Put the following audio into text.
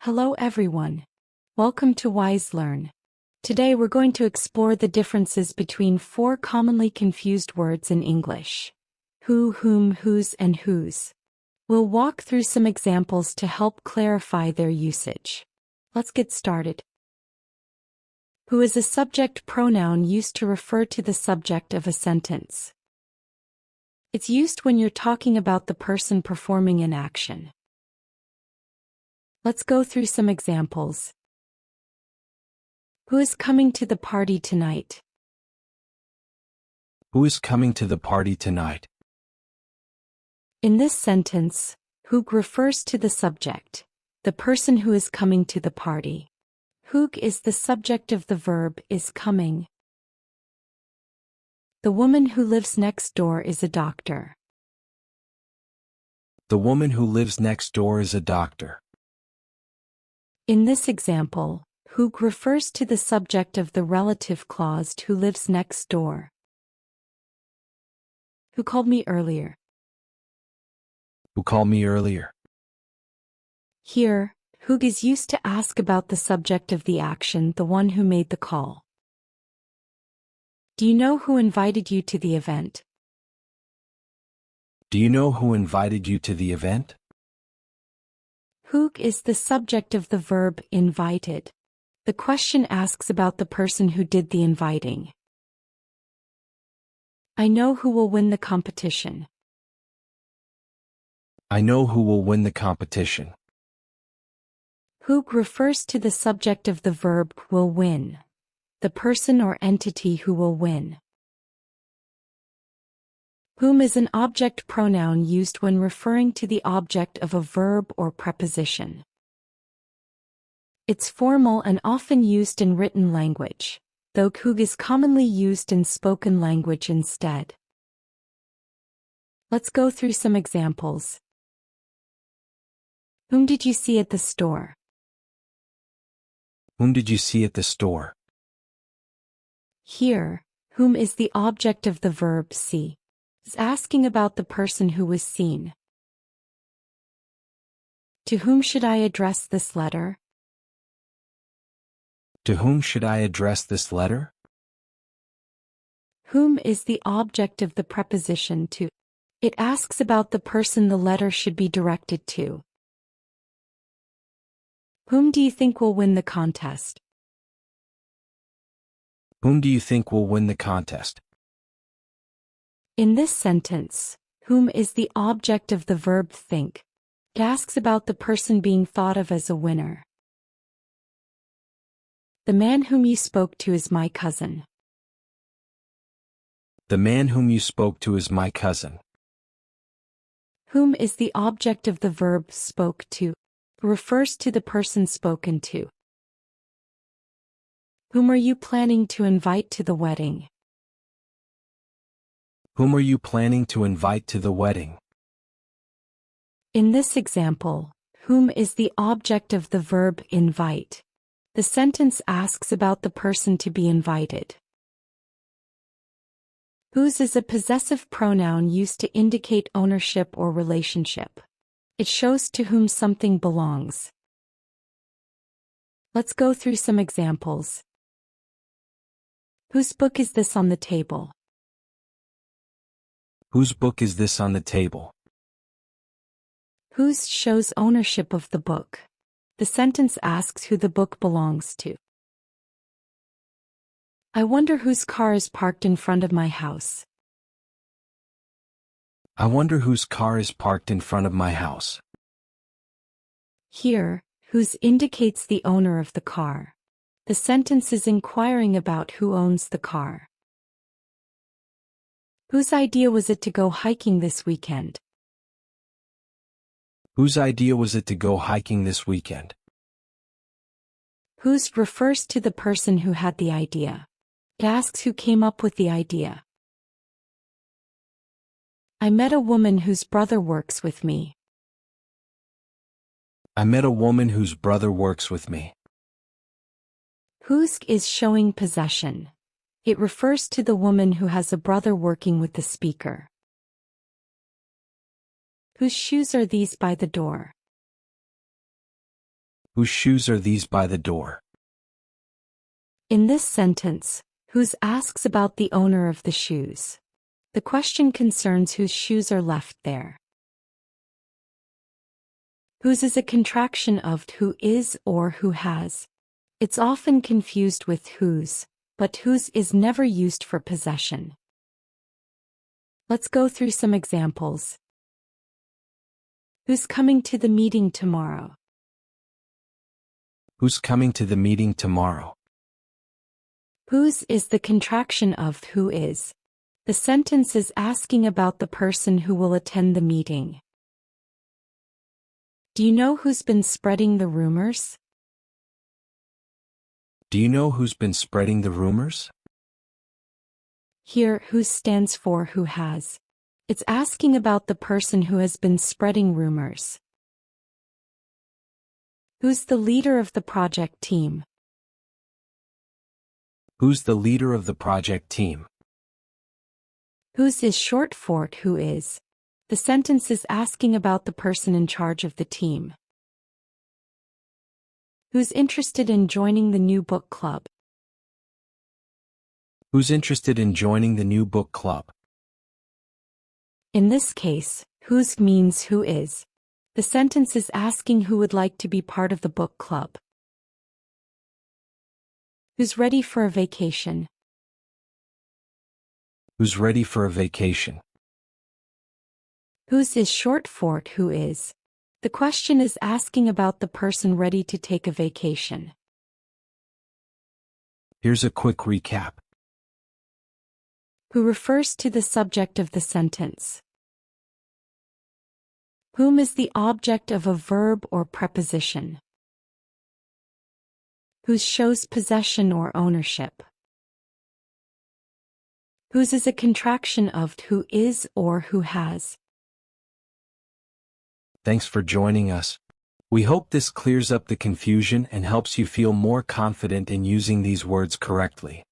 Hello everyone. Welcome to Wise Learn. Today we're going to explore the differences between four commonly confused words in English: who, whom, whose, and whose. We'll walk through some examples to help clarify their usage. Let's get started. Who is a subject pronoun used to refer to the subject of a sentence. It's used when you're talking about the person performing an action. Let's go through some examples. Who is coming to the party tonight? Who is coming to the party tonight? In this sentence, who refers to the subject, the person who is coming to the party. Who is the subject of the verb is coming. The woman who lives next door is a doctor. The woman who lives next door is a doctor. In this example, who refers to the subject of the relative clause who lives next door. Who called me earlier? Who called me earlier? Here, who is used to ask about the subject of the action, the one who made the call. Do you know who invited you to the event? Do you know who invited you to the event? Who is the subject of the verb invited. The question asks about the person who did the inviting. I know who will win the competition. I know who will win the competition. Who refers to the subject of the verb will win, the person or entity who will win. Whom is an object pronoun used when referring to the object of a verb or preposition. It's formal and often used in written language, though who is commonly used in spoken language instead. Let's go through some examples. Whom did you see at the store? Whom did you see at the store? Here, whom is the object of the verb see. Is asking about the person who was seen. To whom should I address this letter? To whom should I address this letter? Whom is the object of the preposition to. It asks about the person the letter should be directed to. Whom do you think will win the contest? Whom do you think will win the contest? In this sentence, whom is the object of the verb think. It asks about the person being thought of as a winner. The man whom you spoke to is my cousin. The man whom you spoke to is my cousin. Whom is the object of the verb spoke to. Refers to the person spoken to. Whom are you planning to invite to the wedding? Whom are you planning to invite to the wedding? In this example, whom is the object of the verb invite. The sentence asks about the person to be invited. Whose is a possessive pronoun used to indicate ownership or relationship. It shows to whom something belongs. Let's go through some examples. Whose book is this on the table? Whose book is this on the table? Whose shows ownership of the book. The sentence asks who the book belongs to. I wonder whose car is parked in front of my house. I wonder whose car is parked in front of my house. Here, whose indicates the owner of the car. The sentence is inquiring about who owns the car. Whose idea was it to go hiking this weekend? Whose idea was it to go hiking this weekend? Whose refers to the person who had the idea. It asks who came up with the idea. I met a woman whose brother works with me. I met a woman whose brother works with me. Whose is showing possession. It refers to the woman who has a brother working with the speaker. Whose shoes are these by the door? Whose shoes are these by the door? In this sentence, whose asks about the owner of the shoes. The question concerns whose shoes are left there. Whose is a contraction of who is or who has. It's often confused with whose, but whose is never used for possession. Let's go through some examples. Who's coming to the meeting tomorrow? Who's coming to the meeting tomorrow? Whose is the contraction of who is. The sentence is asking about the person who will attend the meeting. Do you know who's been spreading the rumors? Do you know who's been spreading the rumors? Here, who stands for who has. It's asking about the person who has been spreading rumors. Who's the leader of the project team? Who's the leader of the project team? Whose is short for who is. The sentence is asking about the person in charge of the team. Who's interested in joining the new book club? Who's interested in joining the new book club? In this case, whose means who is. The sentence is asking who would like to be part of the book club. Who's ready for a vacation? Who's ready for a vacation? Whose is short for who is. The question is asking about the person ready to take a vacation. Here's a quick recap. Who refers to the subject of the sentence. Whom is the object of a verb or preposition. Whose shows possession or ownership. Whose is a contraction of who is or who has. Thanks for joining us. We hope this clears up the confusion and helps you feel more confident in using these words correctly.